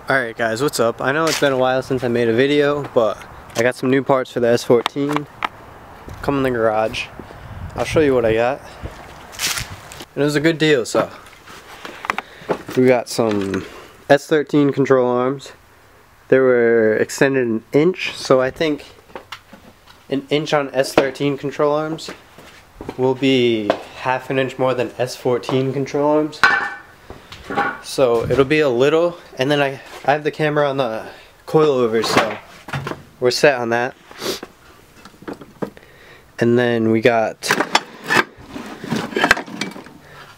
Alright guys, what's up? I know it's been a while since I made a video, but I got some new parts for the S14. Come in the garage. I'll show you what I got. And it was a good deal, so. We got some S13 control arms. They were extended an inch, so I think an inch on S13 control arms will be half an inch more than S14 control arms. So it'll be a little, and then I have the camera on the coilover, so we're set on that. And then we got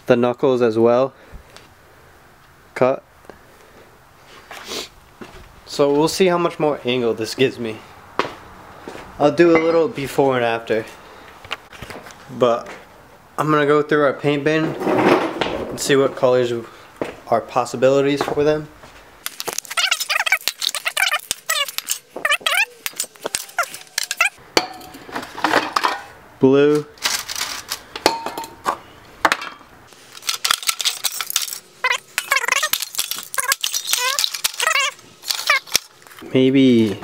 the knuckles as well, cut. So we'll see how much more angle this gives me. I'll do a little before and after. But I'm gonna go through our paint bin and see what colors are possibilities for them. Blue. Maybe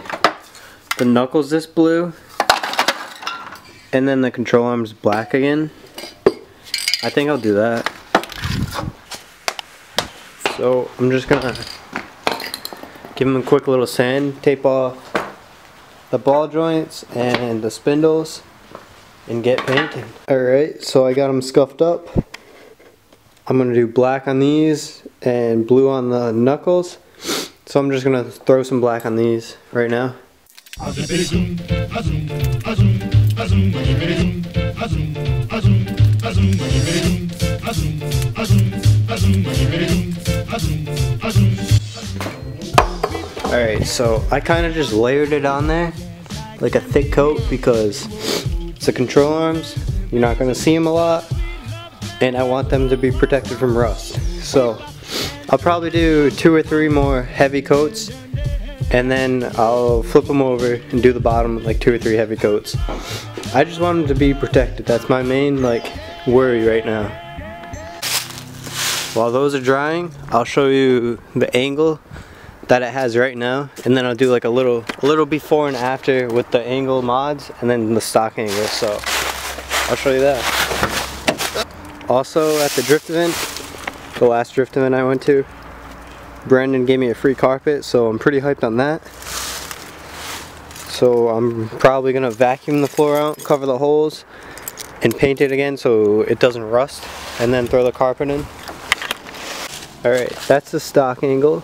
the knuckles this blue, and then the control arms black again. I think I'll do that. So I'm just gonna give them a quick little sand, tape off the ball joints and the spindles, and get painting. Alright, so I got them scuffed up. I'm gonna do black on these and blue on the knuckles. So I'm just gonna throw some black on these right now. Alright, so I kind of just layered it on there like a thick coat because it's the control arms. You're not going to see them a lot, and I want them to be protected from rust. So I'll probably do 2 or 3 more heavy coats, and then I'll flip them over and do the bottom with like 2 or 3 heavy coats. I just want them to be protected. That's my main worry right now. While those are drying, I'll show you the angle that it has right now, and then I'll do like a little before and after with the angle mods and then the stock angle. So I'll show you that. Also at the drift event, the last drift event I went to, Brandon gave me a free carpet, so I'm pretty hyped on that. So I'm probably gonna vacuum the floor out, cover the holes, and paint it again so it doesn't rust, and then throw the carpet in. Alright, that's the stock angle.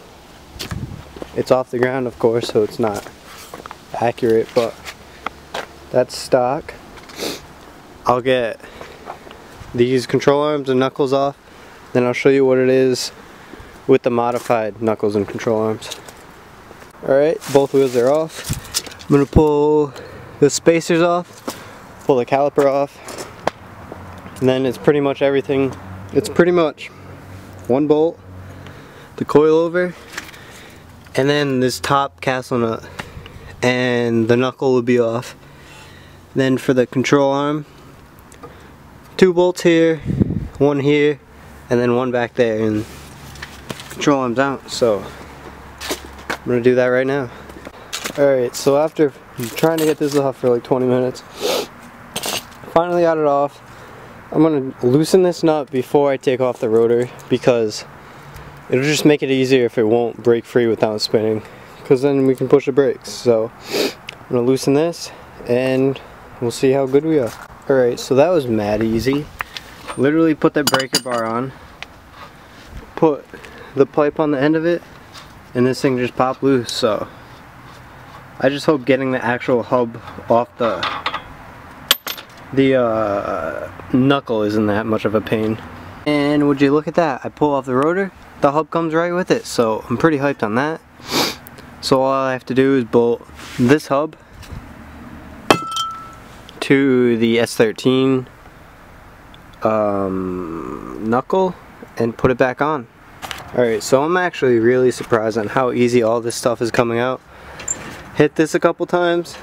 It's off the ground, of course, so it's not accurate, but that's stock. I'll get these control arms and knuckles off, then I'll show you what it is with the modified knuckles and control arms. Alright, both wheels are off. I'm going to pull the spacers off, pull the caliper off, and then it's pretty much everything. It's pretty much one bolt, the coilover, and then this top castle nut, and the knuckle will be off. Then for the control arm, 2 bolts here, 1 here, and then 1 back there, and control arm's out. So I'm gonna do that right now. Alright, so after trying to get this off for like 20 minutes, finally got it off. I'm gonna loosen this nut before I take off the rotor because it'll just make it easier if it won't break free without spinning, because then we can push the brakes. So I'm gonna loosen this and we'll see how good we are. Alright, so that was mad easy. Literally put that breaker bar on, put the pipe on the end of it, and this thing just popped loose. So I just hope getting the actual hub off the knuckle isn't that much of a pain. And would you look at that, I pull off the rotor, the hub comes right with it, so I'm pretty hyped on that. So all I have to do is bolt this hub to the S13 knuckle and put it back on. Alright, so I'm actually really surprised on how easy all this stuff is coming out. Hit this a couple times,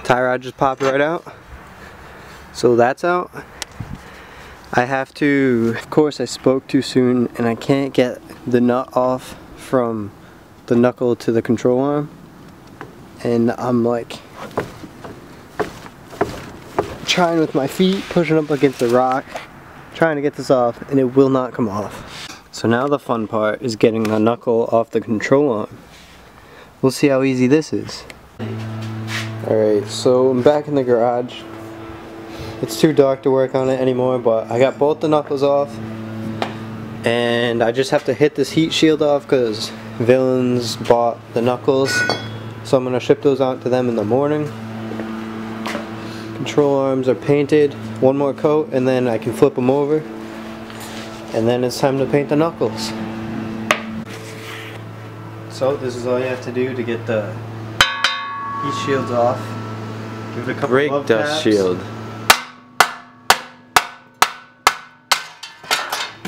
tie rod just popped right out. So that's out. I have to, of course I spoke too soon and I can't get the nut off from the knuckle to the control arm, and I'm like trying with my feet, pushing up against the rock, trying to get this off, and it will not come off. So now the fun part is getting the knuckle off the control arm. We'll see how easy this is. Alright, so I'm back in the garage. It's too dark to work on it anymore, but I got both the knuckles off, and I just have to hit this heat shield off because Villains bought the knuckles, so I'm going to ship those out to them in the morning. Control arms are painted, one more coat, and then I can flip them over, and then it's time to paint the knuckles. So this is all you have to do to get the heat shields off. Give it a couple brake glove dust taps. shield.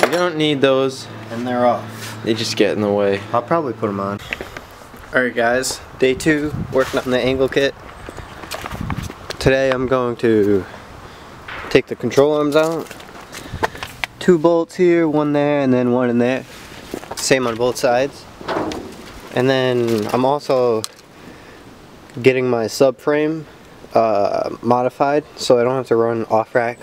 You don't need those, And they're off. they just get in the way. I'll probably put them on. Alright guys, day 2, working on the angle kit. Today I'm going to take the control arms out. 2 bolts here, one there, and then one in there. Same on both sides. And then I'm also getting my subframe modified so I don't have to run off-rack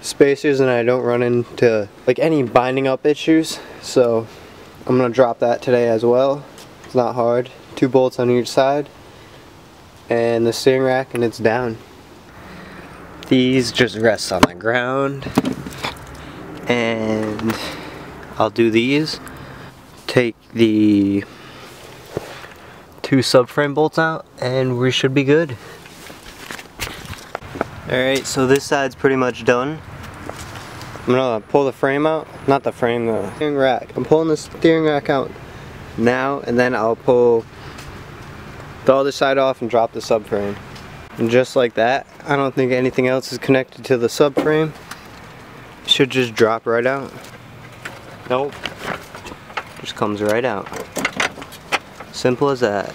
spacers and I don't run into like any binding up issues. So I'm gonna drop that today as well. It's not hard. 2 bolts on each side and the steering rack, and it's down. These just rest on the ground, and I'll do these. Take the 2 subframe bolts out and we should be good. Alright, so this side's pretty much done. I'm gonna pull the frame out, not the frame, the steering rack. I'm pulling the steering rack out now, and then I'll pull the other side off and drop the subframe. And just like that, I don't think anything else is connected to the subframe. It should just drop right out. Nope, just comes right out. Simple as that.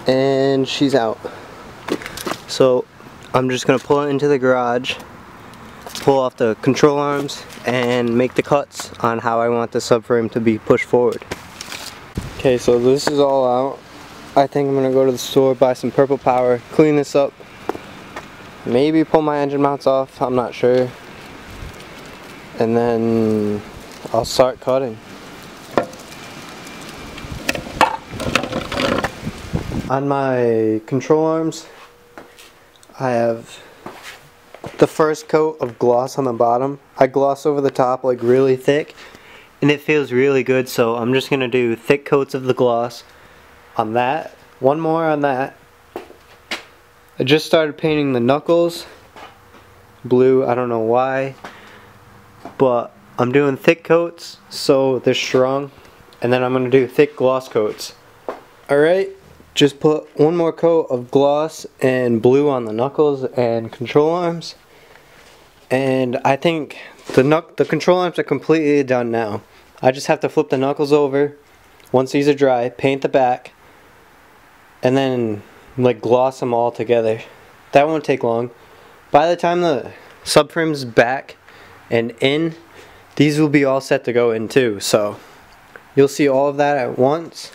And she's out. So I'm just gonna pull it into the garage, pull off the control arms, and make the cuts on how I want the subframe to be pushed forward. Okay, so this is all out. I think I'm gonna go to the store, buy some purple power, clean this up, maybe pull my engine mounts off, I'm not sure, and then I'll start cutting. On my control arms, I have the first coat of gloss on the bottom. I gloss over the top like really thick, and it feels really good, so I'm just gonna do thick coats of the gloss on that, one more on that. I just started painting the knuckles blue, I don't know why, but I'm doing thick coats so they're strong, and then I'm gonna do thick gloss coats. Alright, just put one more coat of gloss and blue on the knuckles and control arms, and I think the control arms are completely done now. I just have to flip the knuckles over once these are dry, paint the back, and then like gloss them all together. That won't take long. By the time the subframe's back and in, these will be all set to go in too, so you'll see all of that at once.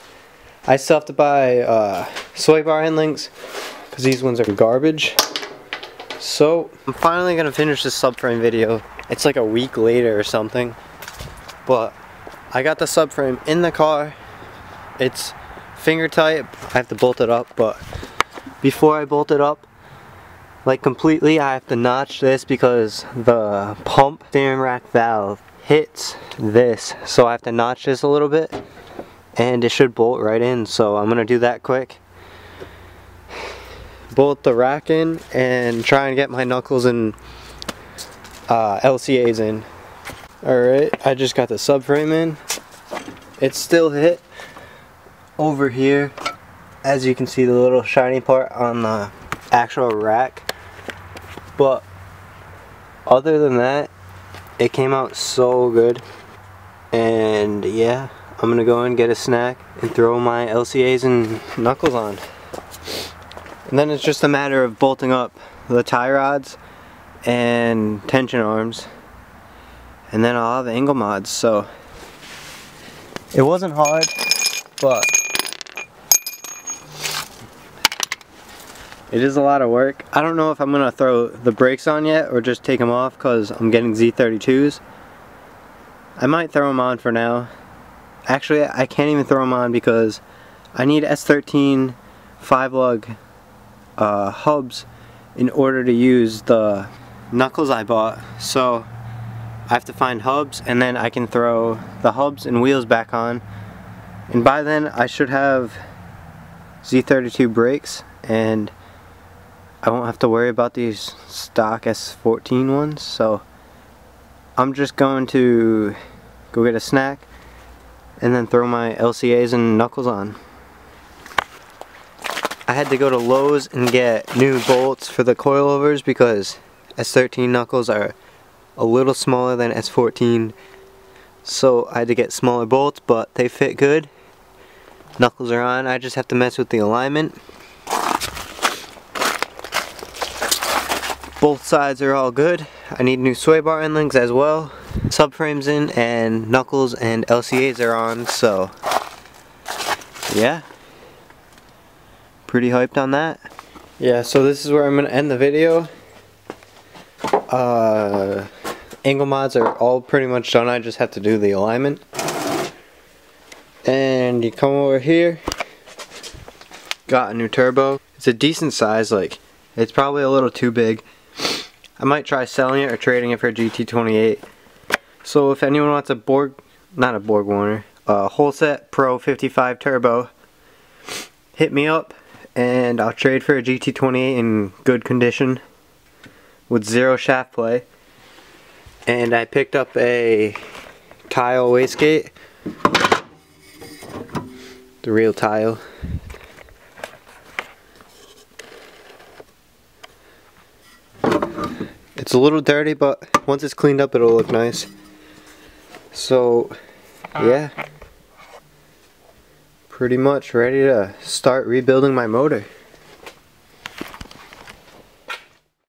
I still have to buy sway bar end links because these ones are garbage. So I'm finally gonna finish this subframe video. It's like a week later or something, but I got the subframe in the car. It's finger tight. I have to bolt it up, but before I bolt it up like completely, I have to notch this because the pump steering rack valve hits this, so I have to notch this a little bit, and it should bolt right in. So I'm gonna do that quick, bolt the rack in, and try and get my knuckles and LCAs in. Alright, I just got the subframe in. It's still hit over here, as you can see the little shiny part on the actual rack, but other than that it came out so good. And yeah, I'm gonna go and get a snack and throw my LCAs and knuckles on, and then it's just a matter of bolting up the tie rods and tension arms, and then I'll have angle mods. So It wasn't hard, but it is a lot of work. I don't know if I'm gonna throw the brakes on yet or just take them off because I'm getting Z32s. I might throw them on for now. Actually, I can't even throw them on because I need S14 5-lug hubs in order to use the knuckles I bought. So I have to find hubs and then I can throw the hubs and wheels back on. And by then I should have Z32 brakes and I won't have to worry about these stock S14 ones. So I'm just going to go get a snack and then throw my LCAs and knuckles on. I had to go to Lowe's and get new bolts for the coilovers because S13 knuckles are a little smaller than S14. So I had to get smaller bolts, but they fit good. Knuckles are on. I just have to mess with the alignment. Both sides are all good. I need new sway bar endings as well. Subframes in and knuckles and LCAs are on, so yeah. Pretty hyped on that. Yeah, so this is where I'm going to end the video. Angle mods are all pretty much done. I just have to do the alignment. And you come over here. Got a new turbo. It's a decent size, like it's probably a little too big. I might try selling it or trading it for a GT28. So if anyone wants a not a Borg Warner, a Wholeset Pro 55 turbo, hit me up and I'll trade for a GT28 in good condition with 0 shaft play. And I picked up a tile wastegate, the real tile. It's a little dirty, but once it's cleaned up it'll look nice. So yeah, pretty much ready to start rebuilding my motor.